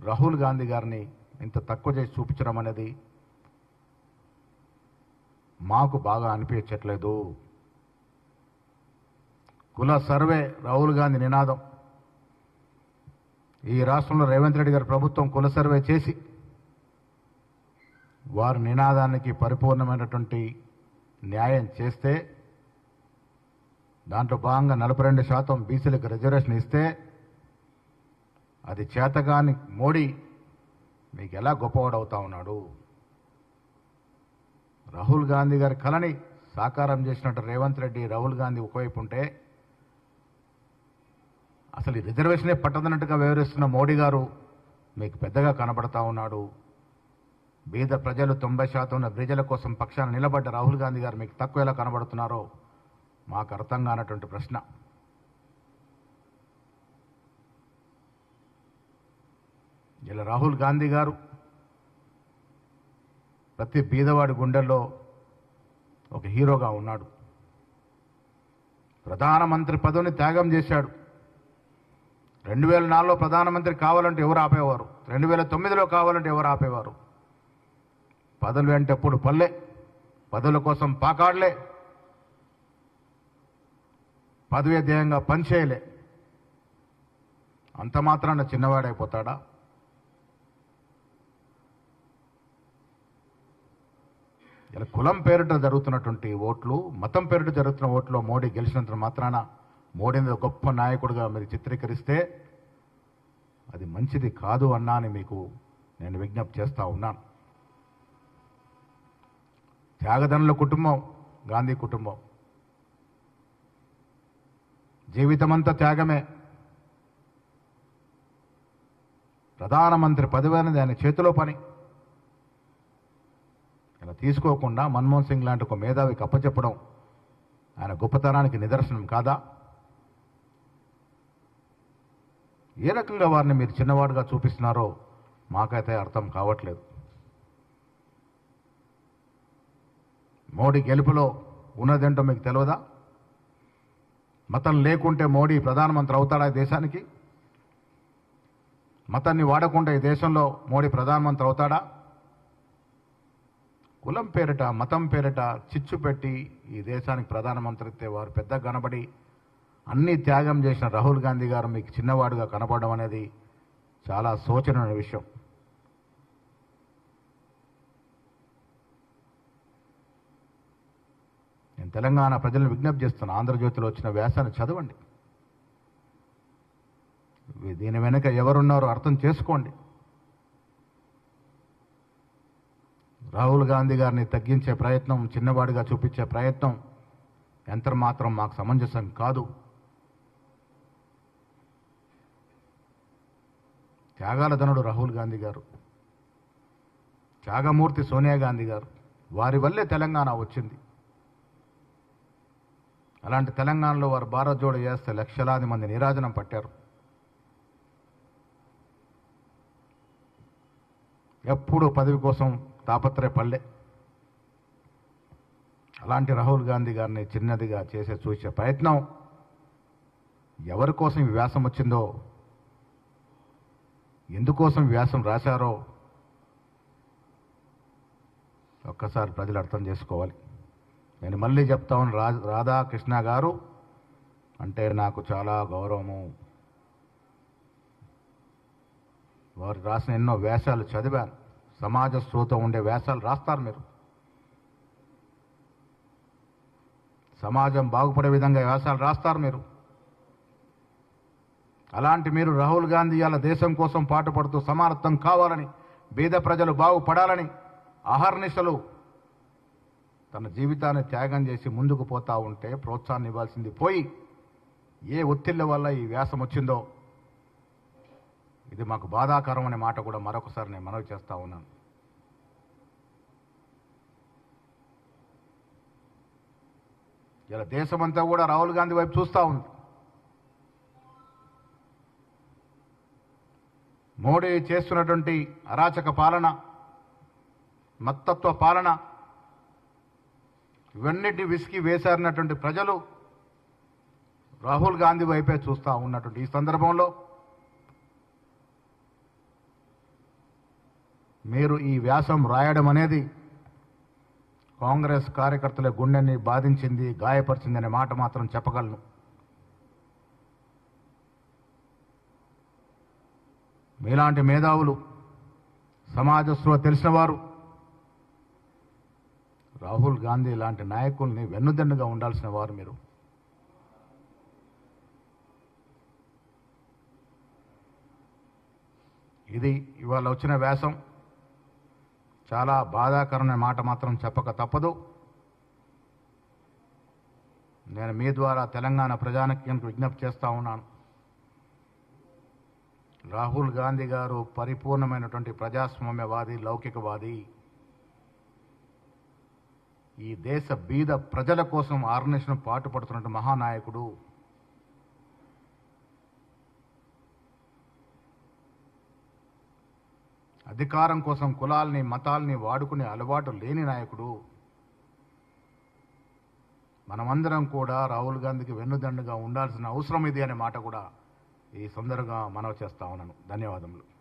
రాహుల్ గాంధీ గారిని ఇంత తక్కువ చేసి చూపించడం అనేది మాకు బాగా అనిపించట్లేదు. కుల సర్వే రాహుల్ గాంధీ నినాదం. ఈ రాష్ట్రంలో రేవంత్ రెడ్డి గారి ప్రభుత్వం కుల సర్వే చేసి వారి నినాదానికి పరిపూర్ణమైనటువంటి న్యాయం చేస్తే, దాంట్లో భాగంగా 42% బీసీలకు రిజర్వేషన్ ఇస్తే, అది చేతగాని మోడీ మీకు ఎలా గొప్పవాడవుతా ఉన్నాడు? రాహుల్ గాంధీ గారి కలని సాకారం చేసినట్టు రేవంత్ రెడ్డి, రాహుల్ గాంధీ ఒకవైపు ఉంటే, అసలు ఈ రిజర్వేషనే పట్టదన్నట్టుగా వ్యవహరిస్తున్న మోడీ గారు మీకు పెద్దగా కనబడతా ఉన్నాడు. బీద ప్రజలు 90% ఉన్న ప్రజల కోసం పక్షాన నిలబడ్డ రాహుల్ గాంధీ గారు మీకు తక్కువ ఎలా కనబడుతున్నారో మాకు అర్థం కానటువంటి ప్రశ్న. ఇలా రాహుల్ గాంధీ గారు ప్రతి బీదవాడి గుండెల్లో ఒక హీరోగా ఉన్నాడు. ప్రధానమంత్రి పదవిని త్యాగం చేశాడు. 2004లో ప్రధానమంత్రి కావాలంటే ఎవరు ఆపేవారు? 2009లో కావాలంటే ఎవరు ఆపేవారు? పదవులు అంటే ఎప్పుడు పల్లె, పదవుల కోసం పాకాడలే, పదవీ ధ్యేయంగా పనిచేయలే. అంత మాత్రాన చిన్నవాడైపోతాడా? ఇలా కులం పేరిట జరుగుతున్నటువంటి ఓట్లు, మతం పేరిట జరుగుతున్న ఓట్లో మోడీ గెలిచినంత మాత్రాన మోడీని గొప్ప నాయకుడిగా మీరు చిత్రీకరిస్తే అది మంచిది కాదు అన్నా అని మీకు నేను విజ్ఞప్తి చేస్తూ ఉన్నాను. త్యాగదనుల కుటుంబం గాంధీ కుటుంబం. జీవితమంతా త్యాగమే. ప్రధానమంత్రి పదవి అనేది ఆయన చేతిలో పని. ఇలా తీసుకోకుండా మన్మోహన్ సింగ్ లాంటి ఒక మేధావికి అప్పచెప్పడం ఆయన గొప్పతనానికి నిదర్శనం కాదా? ఏ రకంగా వారిని మీరు చిన్నవాడుగా చూపిస్తున్నారో మాకైతే అర్థం కావట్లేదు. మోడీ గెలుపులో ఉన్నదేంటో మీకు తెలియదా? మతం లేకుంటే మోడీ ప్రధానమంత్రి అవుతాడా ఈ దేశానికి? మతాన్ని వాడకుండా ఈ దేశంలో మోడీ ప్రధానమంత్రి అవుతాడా? కులం పేరిట, మతం పేరిట చిచ్చు పెట్టి ఈ దేశానికి ప్రధానమంత్రి అయితే వారు పెద్ద కనబడి అన్నీ త్యాగం చేసిన రాహుల్ గాంధీ గారు మీకు చిన్నవాడుగా కనపడడం అనేది చాలా శోచనీయ విషయం. నేను తెలంగాణ ప్రజలను విజ్ఞప్తి చేస్తున్నా, ఆంధ్రజ్యోతిలో వచ్చిన వ్యాసాన్ని చదవండి. దీని వెనుక ఎవరున్నారో అర్థం చేసుకోండి. రాహుల్ గాంధీ గారిని తగ్గించే ప్రయత్నం, చిన్నవాడిగా చూపించే ప్రయత్నం ఎంత మాత్రం మాకు సమంజసం కాదు. త్యాగాల ధనుడు రాహుల్ గాంధీ గారు, త్యాగమూర్తి సోనియా గాంధీ గారు, వారి వల్లే తెలంగాణ వచ్చింది. అలాంటి తెలంగాణలో వారు భారత్ జోడో చేస్తే లక్షలాది మంది నీరాజనం పట్టారు. ఎప్పుడూ పదవి కోసం తాపత్రయపడలే. అలాంటి రాహుల్ గాంధీ గారిని చిన్నదిగా చూసే ప్రయత్నం, ఎవరి కోసం ఈ వ్యాసం వచ్చిందో, ఎందుకోసం వ్యాసం రాశారో ఒక్కసారి ప్రజలు అర్థం చేసుకోవాలి. నేను మళ్ళీ చెప్తాను, రాధాకృష్ణ గారు అంటే నాకు చాలా గౌరవము. వారు రాసిన ఎన్నో వ్యాసాలు చదివాను. సమాజ స్పృహతో ఉండే వ్యాసాలు రాస్తారు మీరు. సమాజం బాగుపడే విధంగా వ్యాసాలు రాస్తారు మీరు. అలాంటి మీరు రాహుల్ గాంధీ అలా దేశం కోసం పాటుపడుతూ సమానత్వం కావాలని, బీద ప్రజలు బాగుపడాలని అహర్నిశలు తన జీవితాన్ని త్యాగం చేసి ముందుకు పోతా ఉంటే ప్రోత్సాహాన్ని ఇవ్వాల్సింది పోయి ఏ ఒత్తిళ్ల వల్ల ఈ వ్యాసం వచ్చిందో ఇది మాకు బాధాకరం అనే మాట కూడా మరొకసారి నేను మనవి చేస్తా ఉన్నాను. ఇలా దేశమంతా కూడా రాహుల్ గాంధీ వైపు చూస్తూ ఉంది. మోడీ చేస్తున్నటువంటి అరాచక పాలన, మత్తత్వ పాలన, ఇవన్నిటిని విసికి వేశారినటువంటి ప్రజలు రాహుల్ గాంధీ వైపే చూస్తూ ఉన్నటువంటి ఈ సందర్భంలో మీరు ఈ వ్యాసం రాయడం అనేది కాంగ్రెస్ కార్యకర్తల గుండెని బాధించింది, గాయపరిచింది అనే మాట మాత్రం చెప్పగలను. మీలాంటి మేధావులు, సమాజ స్పృహ తెలిసిన వారు రాహుల్ గాంధీ లాంటి నాయకుల్ని వెన్నుదన్నుగా ఉండాల్సిన వారు మీరు. ఇది ఇవాళ వచ్చిన వ్యాసం చాలా బాధాకరమైన మాట మాత్రం చెప్పక తప్పదు. నేను మీ ద్వారా తెలంగాణ ప్రజానికానికి విజ్ఞప్తి చేస్తా ఉన్నాను. రాహుల్ గాంధీ గారు పరిపూర్ణమైనటువంటి ప్రజాస్వామ్యవాది, లౌకికవాది. ఈ దేశ బీద ప్రజల కోసం ఆర్గనైజేషన్ పాటుపడుతున్న మహానాయకుడు. అధికారం కోసం కులాల్ని, మతాల్ని వాడుకునే అలవాటు లేని నాయకుడు. మనమందరం కూడా రాహుల్ గాంధీకి వెన్నుదండుగా ఉండాల్సిన అవసరం ఇది అనే మాట కూడా ఈ సందర్భంగా మనవి చేస్తా ఉన్నాను. ధన్యవాదములు.